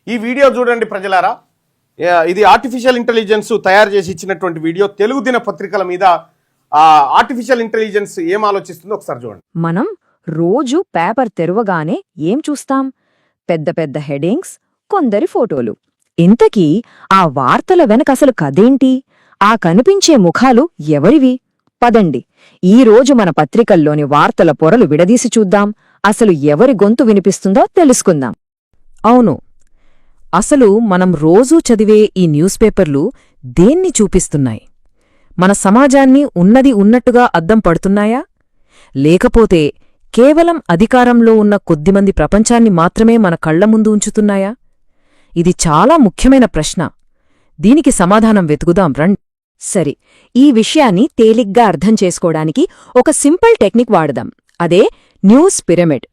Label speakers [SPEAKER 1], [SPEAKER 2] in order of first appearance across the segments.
[SPEAKER 1] ఈ వీడియో చూడండి ప్రజలారా. ఇది ఆర్టిఫిషియల్ ఇంటెలిజెన్స్ తయారు చేసి ఇచ్చినటువంటి వీడియో. తెలుగు దినపత్రికల మీద ఆర్టిఫిషియల్ ఇంటెలిజెన్స్ ఏం ఆలోచిస్తుందో ఒకసారి చూడండి.
[SPEAKER 2] మనం రోజు పేపర్ తెరవగానే ఏం చూస్తాం? పెద్ద పెద్ద హెడింగ్స్, కొందరి ఫోటోలు. ఇంతకీ ఆ వార్తల వెనకసలు కదేంటి? ఆ కనిపించే ముఖాలు ఎవరివి? పదండి, ఈరోజు మన పత్రికల్లోని వార్తల పొరలు విడదీసి చూద్దాం. అసలు ఎవరి గొంతు వినిపిస్తుందో తెలుసుకుందాం.
[SPEAKER 3] అవును, అసలు మనం రోజూ చదివే ఈ న్యూస్ పేపర్లు దేన్ని చూపిస్తున్నాయి? మన సమాజాన్ని ఉన్నది ఉన్నట్టుగా అద్దం పడుతున్నాయా? లేకపోతే కేవలం అధికారంలో ఉన్న కొద్దిమంది ప్రపంచాన్ని మాత్రమే మన కళ్ల ముందు ఉంచుతున్నాయా? ఇది చాలా ముఖ్యమైన ప్రశ్న. దీనికి సమాధానం వెతుకుదాం రండి.
[SPEAKER 2] సరి, ఈ విషయాన్ని తేలిగ్గా అర్థం చేసుకోవడానికి ఒక సింపుల్ టెక్నిక్ వాడదాం. అదే న్యూస్ పిరమిడ్.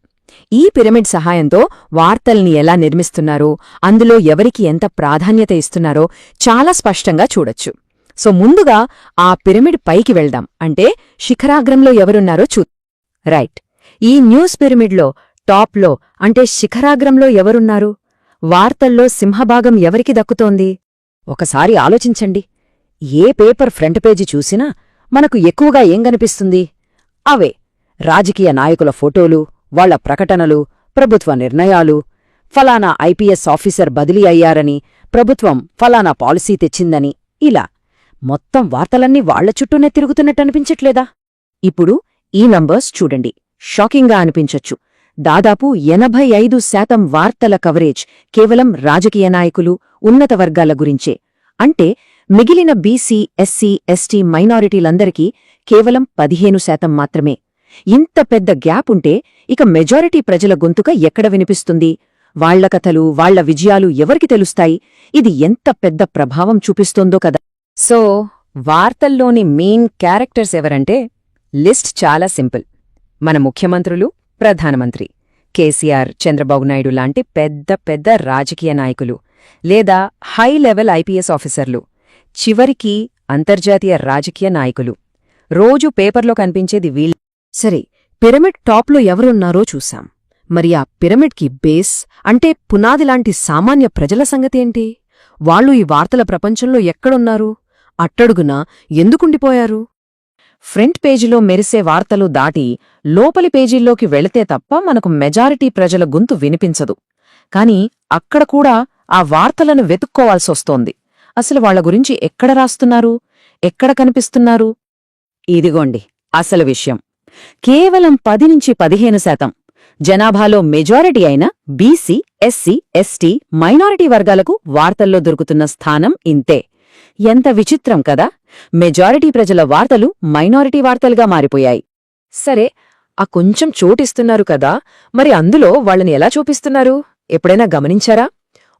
[SPEAKER 2] ఈ పిరమిడ్ సహాయంతో వార్తల్ని ఎలా నిర్మిస్తున్నారో, అందులో ఎవరికి ఎంత ప్రాధాన్యత ఇస్తున్నారో చాలా స్పష్టంగా చూడొచ్చు. సో ముందుగా ఆ పిరమిడ్ పైకి వెళ్దాం. అంటే శిఖరాగ్రంలో ఎవరున్నారో రైట్. ఈ న్యూస్ పిరమిడ్లో టాప్లో అంటే శిఖరాగ్రంలో ఎవరున్నారు? వార్తల్లో సింహభాగం ఎవరికి దక్కుతోంది? ఒకసారి ఆలోచించండి. ఏ పేపర్ ఫ్రంట్ పేజీ చూసినా మనకు ఎక్కువగా ఏం కనిపిస్తుంది? అవే రాజకీయ నాయకుల ఫోటోలు, వాళ్ల ప్రకటనలు, ప్రభుత్వ నిర్ణయాలు. ఫలానా ఐపీఎస్ ఆఫీసర్ బదిలీ అయ్యారని, ప్రభుత్వం ఫలానా పాలసీ తెచ్చిందని. ఇలా మొత్తం వార్తలన్నీ వాళ్ల చుట్టూనే తిరుగుతున్నట్టనిపించట్లేదా? ఇప్పుడు ఈ నంబర్స్ చూడండి. షాకింగ్గా అనిపించొచ్చు. దాదాపు 85% వార్తల కవరేజ్ కేవలం రాజకీయ నాయకులు, ఉన్నత వర్గాల గురించే. అంటే మిగిలిన బీసీ, ఎస్సీ, ఎస్టీ మైనారిటీలందరికీ కేవలం 15% మాత్రమే. ఇంత పెద్ద గ్యాప్ ఉంటే ఇక మెజారిటీ ప్రజల గొంతుక ఎక్కడ వినిపిస్తుంది? వాళ్ల కథలు, వాళ్ల విజయాలు ఎవరికి తెలుస్తాయి? ఇది ఎంత పెద్ద ప్రభావం చూపిస్తోందో కదా. సో వార్తల్లోని మెయిన్ క్యారెక్టర్స్ ఎవరంటే లిస్ట్ చాలా సింపుల్. మన ముఖ్యమంత్రులు, ప్రధానమంత్రి, కేసీఆర్, చంద్రబాబు నాయుడు లాంటి పెద్ద పెద్ద రాజకీయ నాయకులు, లేదా హై లెవెల్ ఐపీఎస్ ఆఫీసర్లు, చివరికి అంతర్జాతీయ రాజకీయ నాయకులు. రోజూ పేపర్లో కనిపించేది వీళ్ళు. సరే, పిరమిడ్ టాప్లో ఎవరున్నారో చూశాం. మరి ఆ పిరమిడ్కి బేస్ అంటే పునాదిలాంటి సామాన్య ప్రజల సంగతేంటి? వాళ్ళు ఈ వార్తల ప్రపంచంలో ఎక్కడున్నారు? అట్టడుగునా ఎందుకుండిపోయారు? ఫ్రంట్ పేజీలో మెరిసే వార్తలు దాటి లోపలి పేజీల్లోకి వెళితే తప్ప మనకు మెజారిటీ ప్రజల గొంతు వినిపించదు. కాని అక్కడ కూడా ఆ వార్తలను వెతుక్కోవాల్సొస్తోంది. అసలు వాళ్ల గురించి ఎక్కడ రాస్తున్నారు, ఎక్కడ కనిపిస్తున్నారు? ఇదిగోండి అసలు విషయం. కేవలం 10-15% జనాభాలో మెజారిటీ అయిన బీసీ, ఎస్సీ, ఎస్టీ, మైనారిటీ వర్గాలకు వార్తల్లో దొరుకుతున్న స్థానం ఇంతే. ఎంత విచిత్రం కదా! మెజారిటీ ప్రజల వార్తలు మైనారిటీ వార్తలుగా మారిపోయాయి. సరే, ఆ కొంచెం చోటిస్తున్నారు కదా, మరి అందులో వాళ్ళని ఎలా చూపిస్తున్నారు? ఎప్పుడైనా గమనించారా?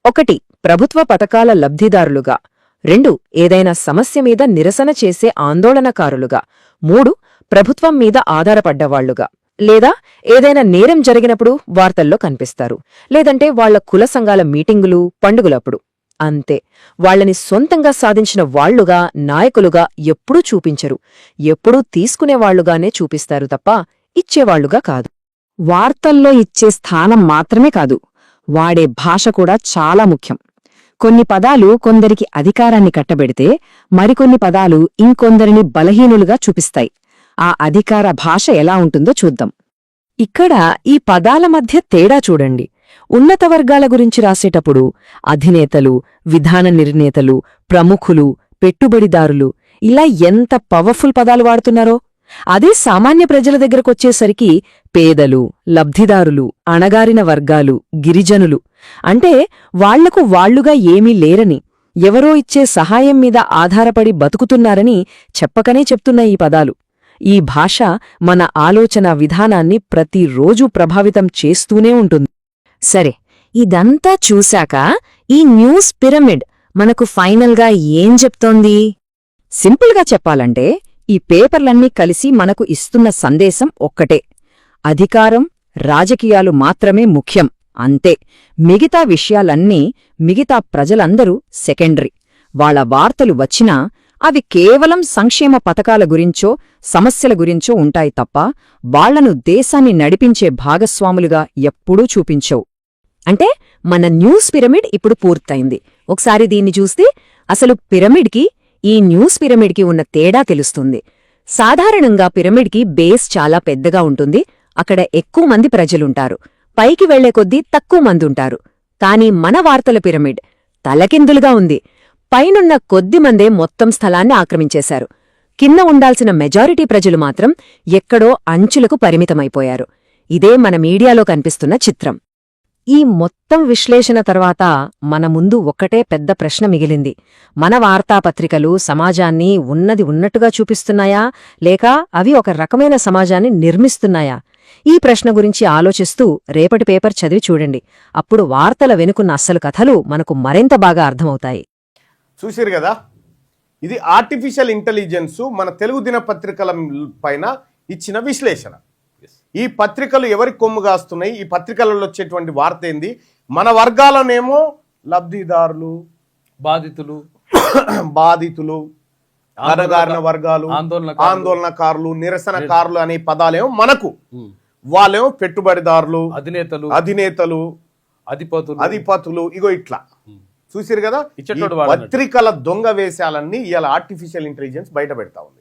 [SPEAKER 2] 1 ప్రభుత్వ పథకాల లబ్ధిదారులుగా, 2 ఏదైనా సమస్య మీద నిరసన చేసే ఆందోళనకారులుగా, 3 ప్రభుత్వం మీద ఆధారపడ్డవాళ్లుగా, లేదా ఏదైనా నేరం జరిగినప్పుడు వార్తల్లో కనిపిస్తారు, లేదంటే వాళ్ల కుల సంఘాల మీటింగులు, పండుగలప్పుడు. అంతే. వాళ్లని సొంతంగా సాధించిన వాళ్లుగా, నాయకులుగా ఎప్పుడూ చూపించరు. ఎప్పుడూ తీసుకునేవాళ్లుగానే చూపిస్తారు తప్ప ఇచ్చేవాళ్లుగా కాదు. వార్తల్లో ఇచ్చే స్థానం మాత్రమే కాదు, వాడే భాష కూడా చాలా ముఖ్యం. కొన్ని పదాలు కొందరికి అధికారాన్ని కట్టబెడితే, మరికొన్ని పదాలు ఇంకొందరిని బలహీనులుగా చూపిస్తాయి. ఆ అధికార భాష ఎలా ఉంటుందో చూద్దాం. ఇక్కడ ఈ పదాల మధ్య తేడా చూడండి. ఉన్నత వర్గాల గురించి రాసేటప్పుడు అధినేతలు, విధాన నిర్ణేతలు, ప్రముఖులు, పెట్టుబడిదారులు ఇలా ఎంత పవర్ఫుల్ పదాలు వాడుతున్నారో, అదే సామాన్య ప్రజల దగ్గరకొచ్చేసరికి పేదలు, లబ్ధిదారులు, అణగారిన వర్గాలు, గిరిజనులు అంటే వాళ్లకు వాళ్లుగా ఏమీ లేరని, ఎవరో ఇచ్చే సహాయం మీద ఆధారపడి బతుకుతున్నారని చెప్పకనే చెప్తున్న ఈ పదాలు. ఈ భాష మన ఆలోచన విధానాన్ని ప్రతిరోజూ ప్రభావితం చేస్తూనే ఉంటుంది. సరే, ఇదంతా చూశాక ఈ న్యూస్ పిరమిడ్ మనకు ఫైనల్గా ఏం చెప్తోంది? సింపుల్గా చెప్పాలంటే ఈ పేపర్లన్నీ కలిసి మనకు ఇస్తున్న సందేశం ఒక్కటే: అధికారం, రాజకీయాలు మాత్రమే ముఖ్యం, అంతే. మిగతా విషయాలన్నీ, మిగతా ప్రజలందరూ సెకండరీ. వాళ్ల వార్తలు వచ్చినా అవి కేవలం సంక్షేమ పథకాల గురించో, సమస్యల గురించో ఉంటాయి తప్ప వాళ్లను దేశాన్ని నడిపించే భాగస్వాములుగా ఎప్పుడూ చూపించవు. అంటే మన న్యూస్ పిరమిడ్ ఇప్పుడు పూర్తయింది. ఒకసారి దీన్ని చూస్తే అసలు పిరమిడ్కి ఈ న్యూస్ పిరమిడ్కి ఉన్న తేడా తెలుస్తుంది. సాధారణంగా పిరమిడ్కి బేస్ చాలా పెద్దగా ఉంటుంది, అక్కడ ఎక్కువ మంది ప్రజలుంటారు, పైకి వెళ్లే కొద్దీ తక్కువ మందుంటారు. కాని మన వార్తల పిరమిడ్ తలకిందులుగా ఉంది. పైనున్న కొద్దిమందే మొత్తం స్థలాన్ని ఆక్రమించేశారు. కింద ఉండాల్సిన మెజారిటీ ప్రజలు మాత్రం ఎక్కడో అంచులకు పరిమితమైపోయారు. ఇదే మన మీడియాలో కనిపిస్తున్న చిత్రం. ఈ మొత్తం విశ్లేషణ తర్వాత మన ముందు ఒక్కటే పెద్ద ప్రశ్న మిగిలింది. మన వార్తాపత్రికలు సమాజాన్ని ఉన్నది ఉన్నట్టుగా చూపిస్తున్నాయా, లేక అవి ఒక రకమైన సమాజాన్ని నిర్మిస్తున్నాయా? ఈ ప్రశ్న గురించి ఆలోచిస్తూ రేపటి పేపర్ చదివి చూడండి. అప్పుడు వార్తల వెనుకున్న అస్సలు కథలు మనకు మరింత బాగా అర్థమవుతాయి.
[SPEAKER 1] చూసిరు కదా, ఇది ఆర్టిఫిషియల్ ఇంటెలిజెన్స్ మన తెలుగు దినపత్రికల పైన ఇచ్చిన విశ్లేషణ. ఈ పత్రికలు ఎవరి కొమ్ము కాస్తున్నాయి, ఈ పత్రికలలో వచ్చేటువంటి వార్త ఏంది, మన వర్గాలనేమో లబ్ధిదారులు, బాధితులు, అణగారిన వర్గాలు, ఆందోళనకారులు, నిరసనకారులు అనే పదాలేమో మనకు, వాళ్ళేమో పెట్టుబడిదారులు, అధినేతలు, అధిపతులు, ఇగో ఇట్లా చూసిరు కదా. పత్రికల దొంగ వేషాలన్నీ ఇవాళ ఆర్టిఫిషియల్ ఇంటెలిజెన్స్ బయట పెడతా ఉంది.